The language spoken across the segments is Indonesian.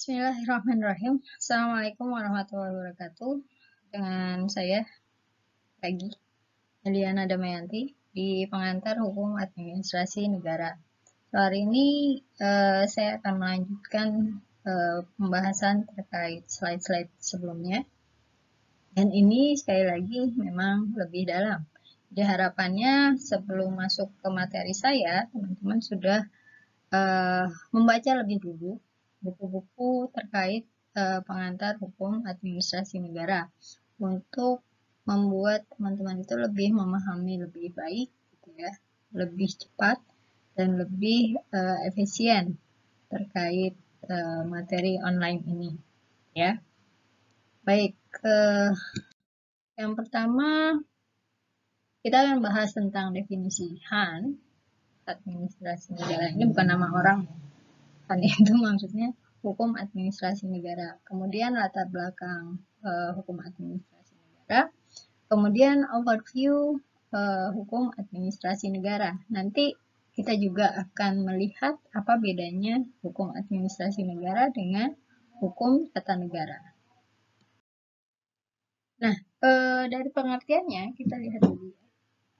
Bismillahirrahmanirrahim. Assalamualaikum warahmatullahi wabarakatuh. Dengan saya lagi Eliana Damayanti di pengantar Hukum Administrasi Negara. Hari ini saya akan melanjutkan pembahasan terkait slide-slide sebelumnya. Dan ini sekali lagi memang lebih dalam. Jadi harapannya sebelum masuk ke materi saya, teman-teman sudah membaca lebih dulu buku-buku terkait pengantar hukum administrasi negara untuk membuat teman-teman itu lebih memahami lebih baik, gitu ya, lebih cepat dan lebih efisien terkait materi online ini, ya. Baik, yang pertama kita akan bahas tentang definisi HAN, administrasi negara. Ini bukan nama orang. HAN itu maksudnya hukum administrasi negara. Kemudian latar belakang hukum administrasi negara. Kemudian overview hukum administrasi negara. Nanti kita juga akan melihat apa bedanya hukum administrasi negara dengan hukum tata negara. Nah, dari pengertiannya kita lihat dulu ya.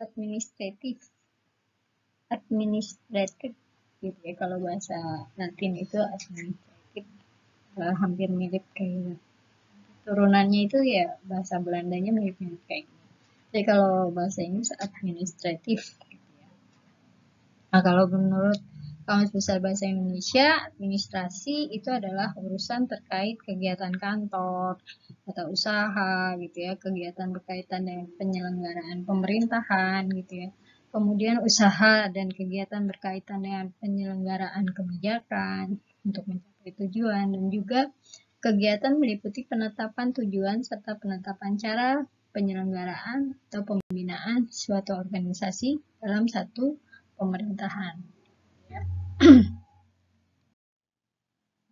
Administratif gitu ya, kalau bahasa Latin itu administratif, hampir mirip kayak turunannya itu ya bahasa Belandanya mirip-mirip kayak gini. Jadi kalau bahasa Inggris administratif gitu ya. Nah, kalau menurut Kamus Besar Bahasa Indonesia, administrasi itu adalah urusan terkait kegiatan kantor atau usaha gitu ya, kegiatan berkaitan dengan penyelenggaraan pemerintahan gitu ya. Kemudian usaha dan kegiatan berkaitan dengan penyelenggaraan kebijakan untuk mencapai tujuan, dan juga kegiatan meliputi penetapan tujuan serta penetapan cara penyelenggaraan atau pembinaan suatu organisasi dalam satu pemerintahan.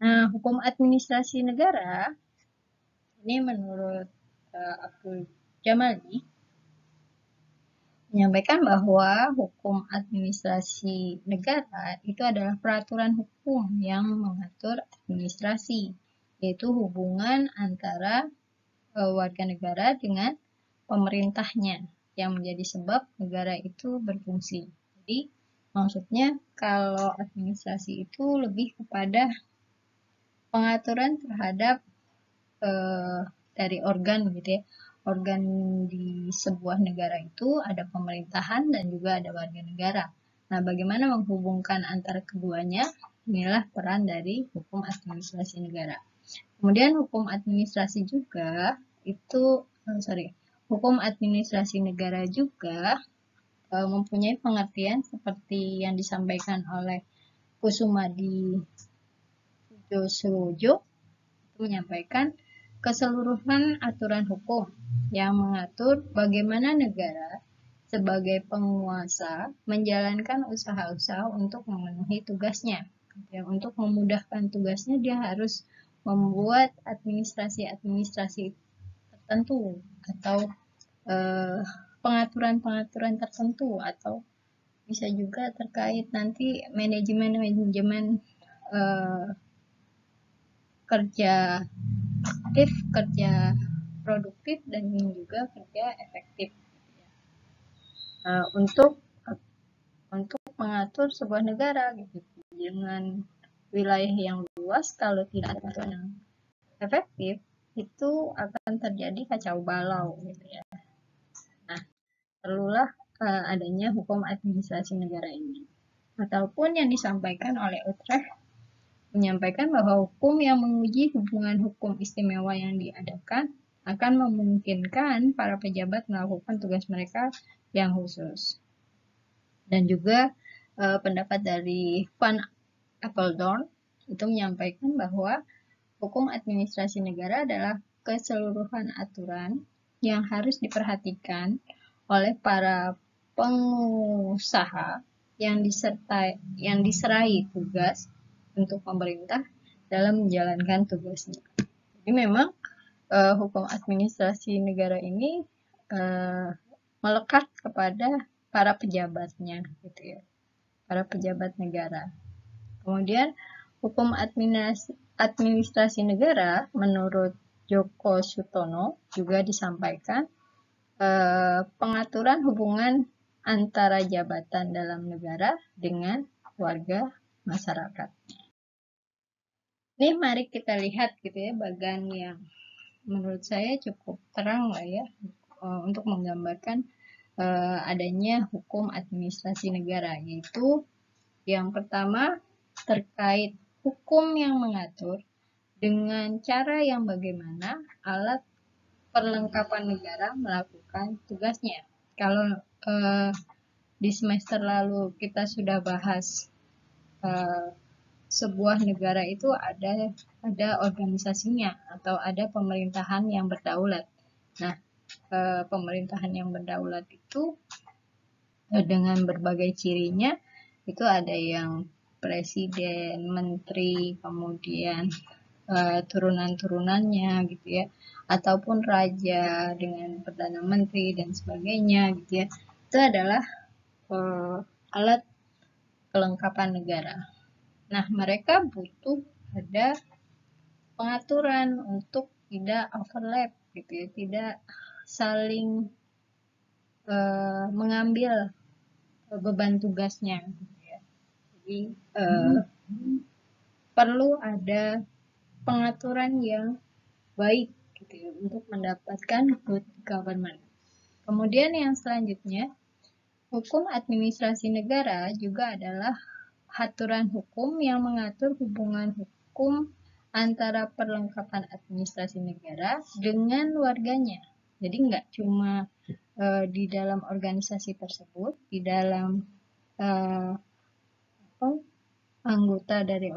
Nah, hukum administrasi negara ini menurut Abdul Jamali menyampaikan bahwa hukum administrasi negara itu adalah peraturan hukum yang mengatur administrasi, yaitu hubungan antara warga negara dengan pemerintahnya yang menjadi sebab negara itu berfungsi. Jadi maksudnya kalau administrasi itu lebih kepada pengaturan terhadap dari organ gitu ya. Organ di sebuah negara itu ada pemerintahan dan juga ada warga negara. Nah, bagaimana menghubungkan antara keduanya? Inilah peran dari hukum administrasi negara. Kemudian hukum administrasi juga itu, hukum administrasi negara juga mempunyai pengertian seperti yang disampaikan oleh Kusumadi Sujosojo, itu menyampaikan keseluruhan aturan hukum yang mengatur bagaimana negara sebagai penguasa menjalankan usaha-usaha untuk memenuhi tugasnya. Ya, untuk memudahkan tugasnya dia harus membuat administrasi-administrasi tertentu atau pengaturan-pengaturan tertentu, atau bisa juga terkait nanti manajemen kerja aktif, kerja produktif, dan juga kerja efektif untuk mengatur sebuah negara gitu. Dengan wilayah yang luas, kalau tidak ada aturan yang efektif, itu akan terjadi kacau balau gitu ya. Nah, perlulah adanya hukum administrasi negara ini. Ataupun yang disampaikan oleh Utrecht menyampaikan bahwa hukum yang menguji hubungan hukum istimewa yang diadakan akan memungkinkan para pejabat melakukan tugas mereka yang khusus. Dan juga pendapat dari Van Apeldoorn itu menyampaikan bahwa hukum administrasi negara adalah keseluruhan aturan yang harus diperhatikan oleh para pengusaha yang diserai tugas untuk pemerintah dalam menjalankan tugasnya. Jadi memang hukum administrasi negara ini melekat kepada para pejabatnya gitu ya, para pejabat negara. Kemudian hukum administrasi negara menurut Djoko Sutono juga disampaikan pengaturan hubungan antara jabatan dalam negara dengan warga masyarakat. Ini mari kita lihat gitu ya bagian yang menurut saya cukup terang lah ya untuk menggambarkan adanya hukum administrasi negara, yaitu yang pertama terkait hukum yang mengatur dengan cara yang bagaimana alat perlengkapan negara melakukan tugasnya. Kalau di semester lalu kita sudah bahas sebuah negara itu ada organisasinya atau ada pemerintahan yang berdaulat. Nah, pemerintahan yang berdaulat itu dengan berbagai cirinya itu ada yang presiden, menteri, kemudian turunan-turunannya gitu ya, ataupun raja dengan perdana menteri dan sebagainya gitu ya. Itu adalah alat kelengkapan negara. Nah, mereka butuh ada pengaturan untuk tidak overlap gitu ya, tidak saling mengambil beban tugasnya gitu ya. Jadi perlu ada pengaturan yang baik gitu ya, untuk mendapatkan good government. Kemudian yang selanjutnya, hukum administrasi negara juga adalah aturan hukum yang mengatur hubungan hukum antara perlengkapan administrasi negara dengan warganya. Jadi nggak cuma di dalam organisasi tersebut, di dalam anggota dari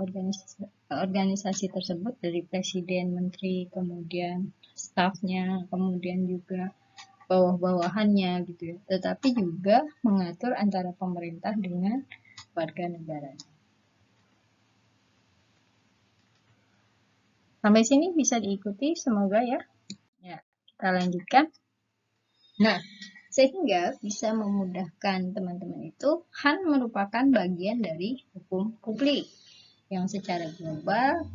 organisasi tersebut, dari presiden, menteri, kemudian stafnya, kemudian juga bawah-bawahannya gitu ya. Tetapi juga mengatur antara pemerintah dengan warga negara. Sampai sini bisa diikuti, semoga ya. Ya, kita lanjutkan. Nah, sehingga bisa memudahkan teman-teman itu, HAN merupakan bagian dari hukum publik yang secara global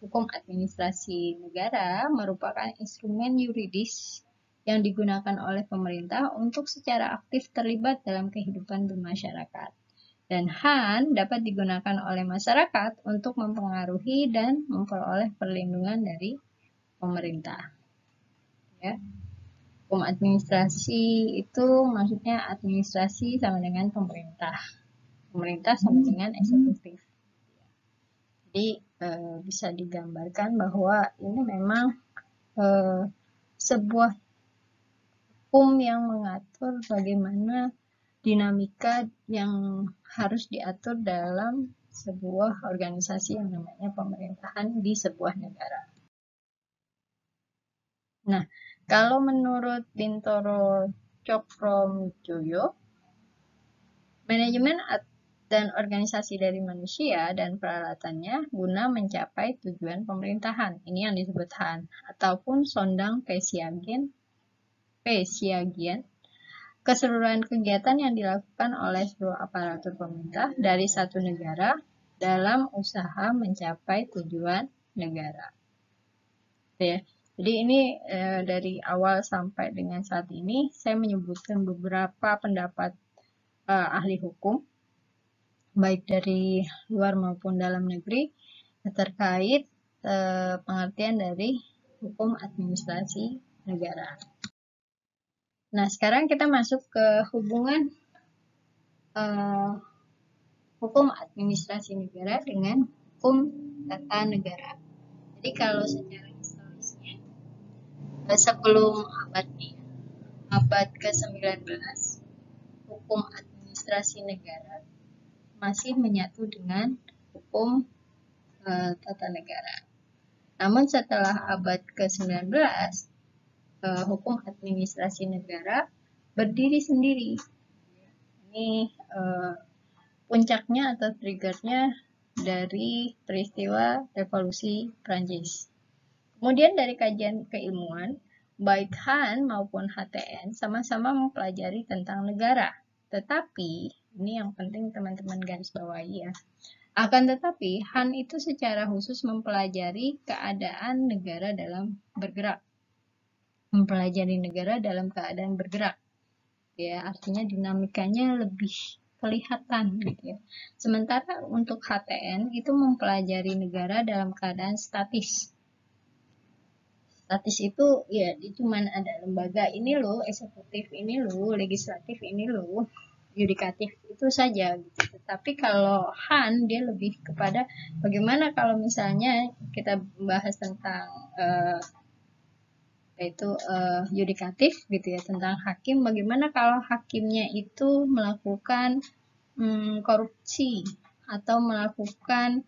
hukum administrasi negara merupakan instrumen yuridis yang digunakan oleh pemerintah untuk secara aktif terlibat dalam kehidupan bermasyarakat. Dan HAN dapat digunakan oleh masyarakat untuk mempengaruhi dan memperoleh perlindungan dari pemerintah. Ya. Hukum administrasi itu maksudnya administrasi sama dengan pemerintah. Pemerintah sama dengan eksekutif. Jadi bisa digambarkan bahwa ini memang sebuah hukum yang mengatur bagaimana dinamika yang harus diatur dalam sebuah organisasi yang namanya pemerintahan di sebuah negara. Nah, kalau menurut Bintoro Cokroamidjojo, manajemen dan organisasi dari manusia dan peralatannya guna mencapai tujuan pemerintahan. Ini yang disebut HAN, ataupun Sondang Pesiagian, keseluruhan kegiatan yang dilakukan oleh seluruh aparatur pemerintah dari satu negara dalam usaha mencapai tujuan negara. Ya. Jadi ini dari awal sampai dengan saat ini saya menyebutkan beberapa pendapat ahli hukum, baik dari luar maupun dalam negeri, terkait pengertian dari hukum administrasi negara. Nah, sekarang kita masuk ke hubungan hukum administrasi negara dengan hukum tata negara. Jadi kalau secara historisnya, sebelum abad ke-19, hukum administrasi negara masih menyatu dengan hukum tata negara. Namun setelah abad ke-19, hukum administrasi negara berdiri sendiri. Ini puncaknya atau triggernya dari peristiwa revolusi Prancis. Kemudian dari kajian keilmuan, baik HAN maupun HTN sama-sama mempelajari tentang negara. Tetapi, ini yang penting teman-teman garis bawahi ya, Akan tetapi, Han itu secara khusus mempelajari keadaan negara dalam bergerak. Mempelajari negara dalam keadaan bergerak. Ya, artinya dinamikanya lebih kelihatan gitu ya. Sementara untuk HTN itu mempelajari negara dalam keadaan statis. Statis itu ya dia cuman ada lembaga ini loh, eksekutif ini loh, legislatif ini loh, yudikatif itu saja gitu. Tapi kalau Han dia lebih kepada bagaimana kalau misalnya kita bahas tentang yaitu yudikatif gitu ya, tentang hakim, bagaimana kalau hakimnya itu melakukan korupsi atau melakukan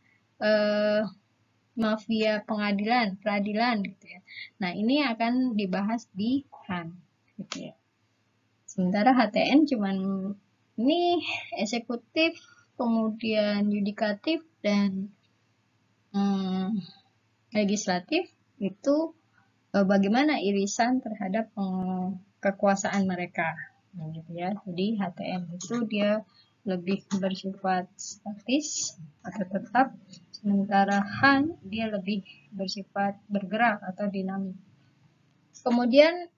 mafia peradilan gitu ya. Nah, ini akan dibahas di Han gitu ya. Sementara HTN cuman ini eksekutif, kemudian yudikatif dan legislatif itu bagaimana irisan terhadap kekuasaan mereka gitu ya. Jadi HTM itu dia lebih bersifat statis atau tetap, sementara Han dia lebih bersifat bergerak atau dinamik. Kemudian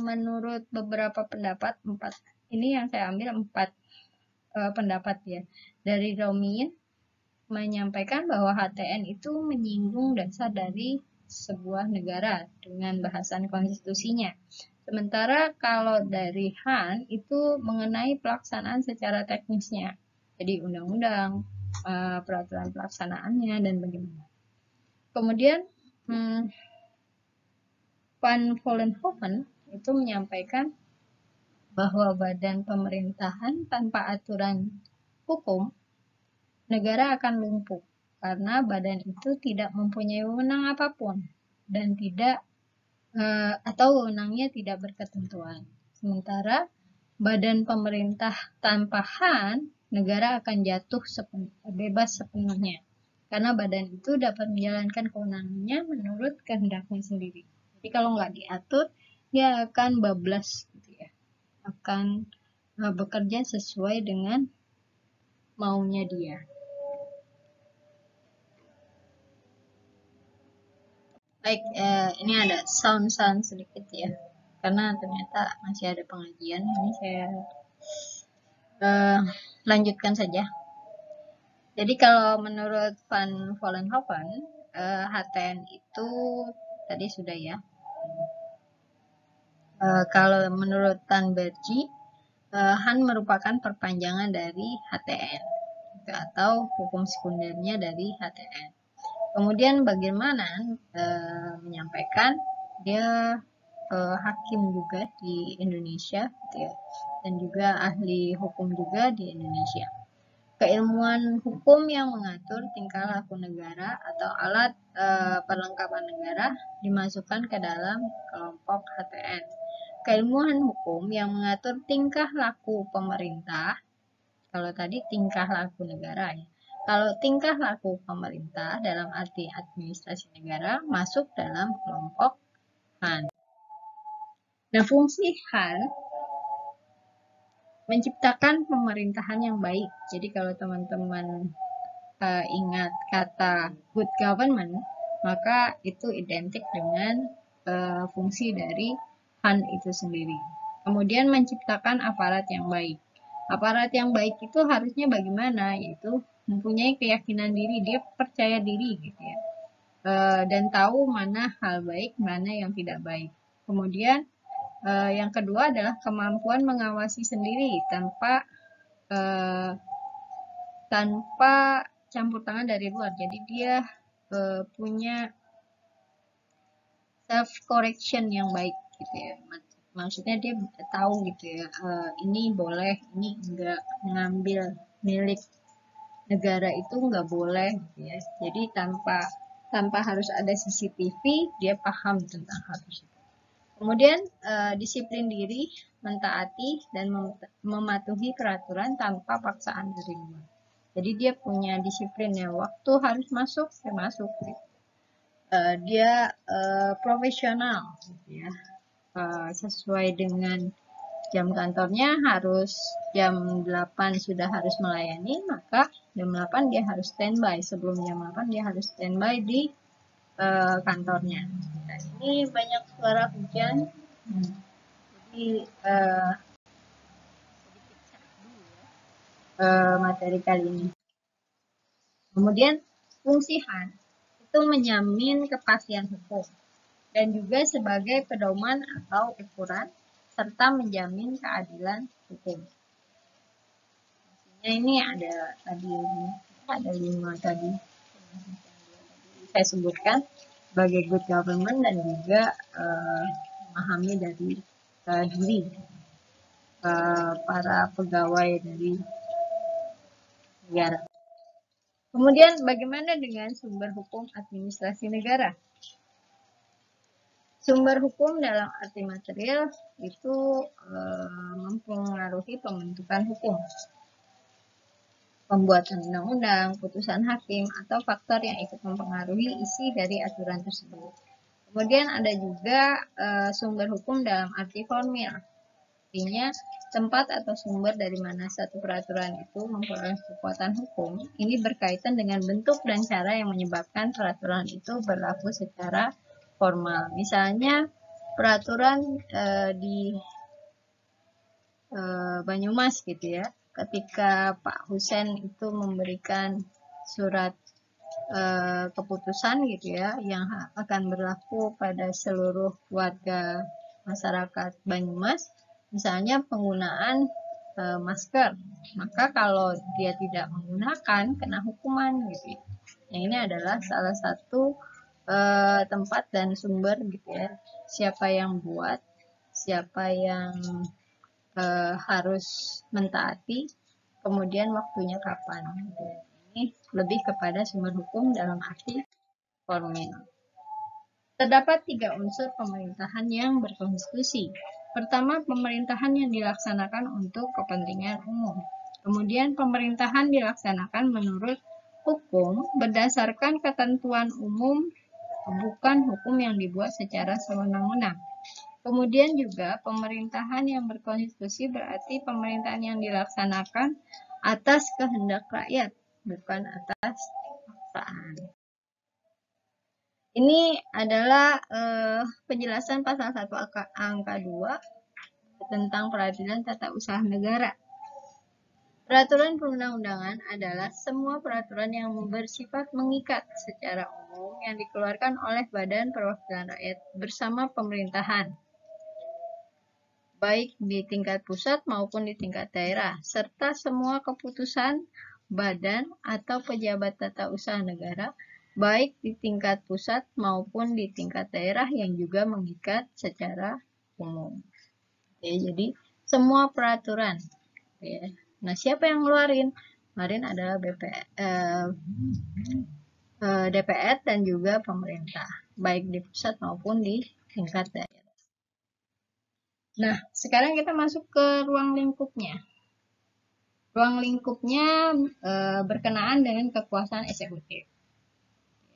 menurut beberapa pendapat, ini yang saya ambil 4 pendapat ya dari Romin, menyampaikan bahwa HTN itu menyinggung dasar dari sebuah negara dengan bahasan konstitusinya. Sementara kalau dari Han itu mengenai pelaksanaan secara teknisnya. Jadi undang-undang, peraturan pelaksanaannya dan bagaimana. Kemudian Van Vollenhoven itu menyampaikan bahwa badan pemerintahan tanpa aturan hukum negara akan lumpuh karena badan itu tidak mempunyai wewenang apapun dan tidak atau wewenangnya tidak berketentuan. Sementara badan pemerintah tanpa Han, negara akan jatuh bebas sepenuhnya karena badan itu dapat menjalankan kewenangannya menurut kehendaknya sendiri. Jadi kalau nggak diatur, dia akan bablas gitu ya, akan bekerja sesuai dengan maunya dia. Baik, ini ada sound sedikit ya, karena ternyata masih ada pengajian. Ini saya lanjutkan saja. Jadi kalau menurut Van Vollenhoven, HTN itu tadi sudah ya. Kalau menurut Tan Berji, Han merupakan perpanjangan dari HTN atau hukum sekundernya dari HTN. Kemudian bagaimana menyampaikan dia hakim juga di Indonesia gitu ya, dan juga ahli hukum juga di Indonesia. Keilmuan hukum yang mengatur tingkah laku negara atau alat perlengkapan negara dimasukkan ke dalam kelompok HTN. Keilmuan hukum yang mengatur tingkah laku pemerintah, kalau tadi tingkah laku negara ya. Kalau tingkah laku pemerintah dalam arti administrasi negara masuk dalam kelompok Han. Nah, fungsi Han menciptakan pemerintahan yang baik. Jadi kalau teman-teman ingat kata good government, maka itu identik dengan fungsi dari Han itu sendiri. Kemudian menciptakan aparat yang baik. Aparat yang baik itu harusnya bagaimana? Yaitu mempunyai keyakinan diri, dia percaya diri gitu ya. Dan tahu mana hal baik, mana yang tidak baik. Kemudian yang kedua adalah kemampuan mengawasi sendiri tanpa campur tangan dari luar. Jadi dia punya self correction yang baik gitu ya. Maksudnya dia tahu gitu ya, ini boleh, ini enggak, mengambil milik negara itu enggak boleh gitu ya. Jadi tanpa harus ada CCTV, dia paham tentang hal tersebut. Kemudian disiplin diri, mentaati dan mematuhi peraturan tanpa paksaan dari luar. Jadi dia punya disiplinnya, waktu harus masuk, saya masuk gitu. Dia profesional gitu ya, sesuai dengan jam kantornya harus jam 8 sudah harus melayani, maka jam 8 dia harus standby. Sebelum jam 8 dia harus standby di kantornya. Nah, ini banyak suara hujan. Jadi materi kali ini. Kemudian fungsi HAN itu menjamin kepastian hukum dan juga sebagai pedoman atau ukuran serta menjamin keadilan hukum. Maksudnya ini ada 5 tadi saya sebutkan sebagai good government dan juga memahami dari diri para pegawai dari negara. Kemudian bagaimana dengan sumber hukum administrasi negara? Sumber hukum dalam arti material itu mempengaruhi pembentukan hukum, pembuatan undang-undang, putusan hakim, atau faktor yang ikut mempengaruhi isi dari aturan tersebut. Kemudian ada juga sumber hukum dalam arti formil. Artinya, tempat atau sumber dari mana satu peraturan itu memperoleh kekuatan hukum, ini berkaitan dengan bentuk dan cara yang menyebabkan peraturan itu berlaku secara formal. Misalnya, peraturan di Banyumas gitu ya, ketika Pak Husein itu memberikan surat keputusan gitu ya, yang akan berlaku pada seluruh warga masyarakat Banyumas, misalnya penggunaan masker, maka kalau dia tidak menggunakan kena hukuman gitu ya. Yang ini adalah salah satu tempat dan sumber gitu ya, siapa yang buat, siapa yang harus mentaati, kemudian waktunya kapan. Ini lebih kepada sumber hukum dalam arti formil. Terdapat 3 unsur pemerintahan yang berkonstitusi. Pertama, pemerintahan yang dilaksanakan untuk kepentingan umum. Kemudian, pemerintahan dilaksanakan menurut hukum berdasarkan ketentuan umum, bukan hukum yang dibuat secara sewenang-wenang. Kemudian juga pemerintahan yang berkonstitusi berarti pemerintahan yang dilaksanakan atas kehendak rakyat, bukan atas paksaan. Ini adalah penjelasan pasal 1 angka 2 tentang peradilan tata usaha negara. Peraturan perundang-undangan adalah semua peraturan yang bersifat mengikat secara umum yang dikeluarkan oleh Badan Perwakilan Rakyat bersama pemerintahan, baik di tingkat pusat maupun di tingkat daerah, serta semua keputusan badan atau pejabat tata usaha negara, baik di tingkat pusat maupun di tingkat daerah yang juga mengikat secara umum. Ya, jadi semua peraturan. Ya. Nah, siapa yang ngeluarin? Kemarin adalah DPR dan juga pemerintah, baik di pusat maupun di tingkat daerah. Nah, sekarang kita masuk ke ruang lingkupnya. Ruang lingkupnya berkenaan dengan kekuasaan eksekutif.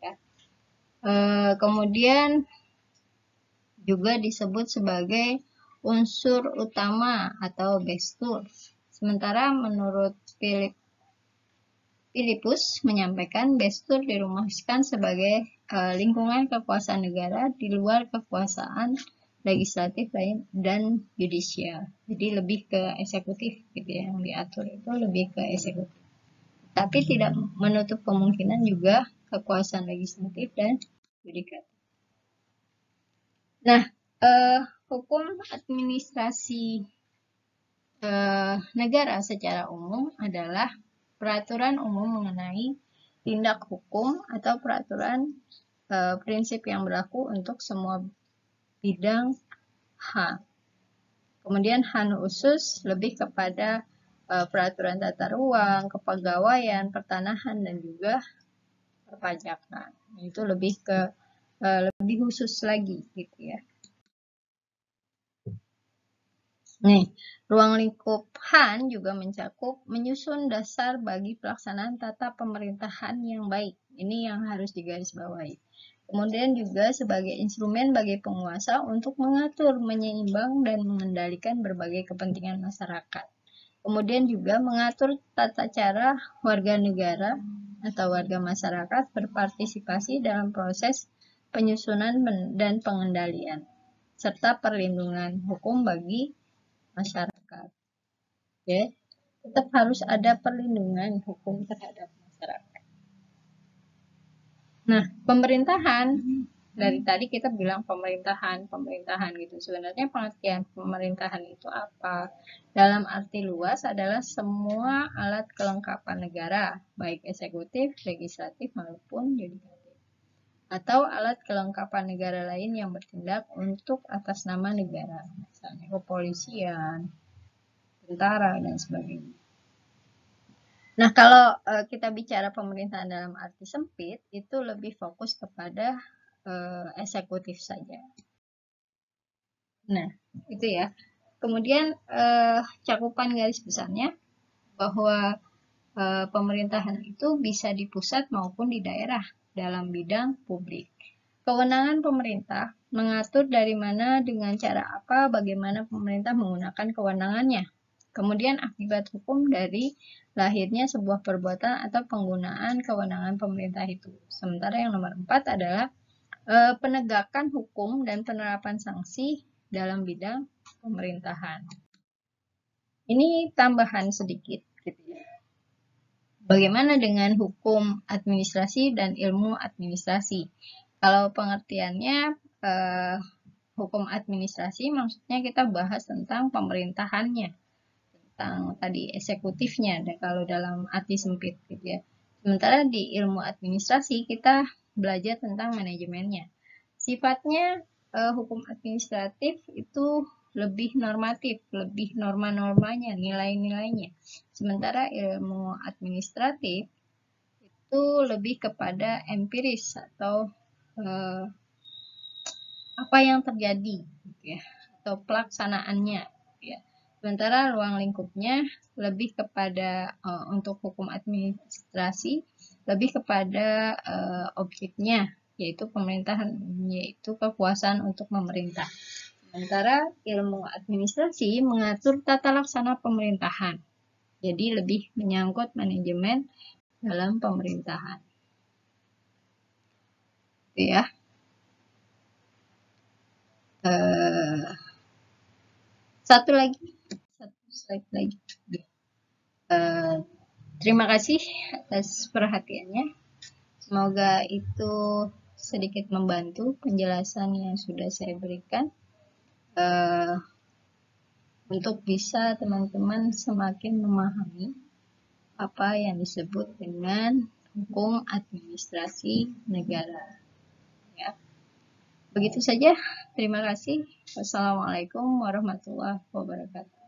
Ya. Kemudian juga disebut sebagai unsur utama atau gestur. Sementara menurut Philippus menyampaikan gestur dirumuskan sebagai lingkungan kekuasaan negara di luar kekuasaan legislatif dan yudisial. Jadi lebih ke eksekutif gitu ya, yang diatur itu lebih ke eksekutif. Tapi tidak menutup kemungkinan juga kekuasaan legislatif dan yudikatif. Nah, hukum administrasi negara secara umum adalah peraturan umum mengenai tindak hukum atau peraturan prinsip yang berlaku untuk semua bidang HAM. Kemudian HAM khusus lebih kepada peraturan tata ruang, kepegawaian, pertanahan, dan juga perpajakan. Itu lebih ke lebih khusus lagi gitu ya. Nih, ruang lingkup HAN juga mencakup menyusun dasar bagi pelaksanaan tata pemerintahan yang baik. Ini yang harus digarisbawahi. Kemudian juga sebagai instrumen bagi penguasa untuk mengatur, menyeimbang, dan mengendalikan berbagai kepentingan masyarakat. Kemudian juga mengatur tata cara warga negara atau warga masyarakat berpartisipasi dalam proses penyusunan dan pengendalian, serta perlindungan hukum bagi masyarakat. Oke, tetap harus ada perlindungan hukum terhadap masyarakat. Nah, pemerintahan, dari tadi kita bilang pemerintahan gitu. Sebenarnya pengertian pemerintahan itu apa? Dalam arti luas adalah semua alat kelengkapan negara, baik eksekutif, legislatif, maupun yudikatif. Atau alat kelengkapan negara lain yang bertindak untuk atas nama negara, misalnya kepolisian, tentara, dan sebagainya. Nah, kalau kita bicara pemerintahan dalam arti sempit, itu lebih fokus kepada eksekutif saja. Nah, itu ya. Kemudian cakupan garis besarnya bahwa pemerintahan itu bisa di pusat maupun di daerah dalam bidang publik. Kewenangan pemerintah mengatur dari mana, dengan cara apa, bagaimana pemerintah menggunakan kewenangannya. Kemudian akibat hukum dari lahirnya sebuah perbuatan atau penggunaan kewenangan pemerintah itu. Sementara yang nomor 4 adalah penegakan hukum dan penerapan sanksi dalam bidang pemerintahan. Ini tambahan sedikit gitu ya. Bagaimana dengan hukum administrasi dan ilmu administrasi? Kalau pengertiannya hukum administrasi maksudnya kita bahas tentang pemerintahannya, tentang tadi eksekutifnya, dan kalau dalam arti sempit gitu ya. Sementara di ilmu administrasi kita belajar tentang manajemennya. Sifatnya hukum administratif itu lebih normatif, lebih norma-normanya, nilai-nilainya. Sementara ilmu administratif itu lebih kepada empiris atau apa yang terjadi gitu ya, atau pelaksanaannya gitu ya. Sementara ruang lingkupnya lebih kepada untuk hukum administrasi lebih kepada objeknya, yaitu pemerintahan, yaitu kekuasaan untuk memerintah. Sementara ilmu administrasi mengatur tata laksana pemerintahan, jadi lebih menyangkut manajemen dalam pemerintahan. Oke ya. Satu slide lagi. Terima kasih atas perhatiannya. Semoga itu sedikit membantu penjelasan yang sudah saya berikan untuk bisa teman-teman semakin memahami apa yang disebut dengan hukum administrasi negara. Ya. Begitu saja. Terima kasih. Wassalamualaikum warahmatullahi wabarakatuh.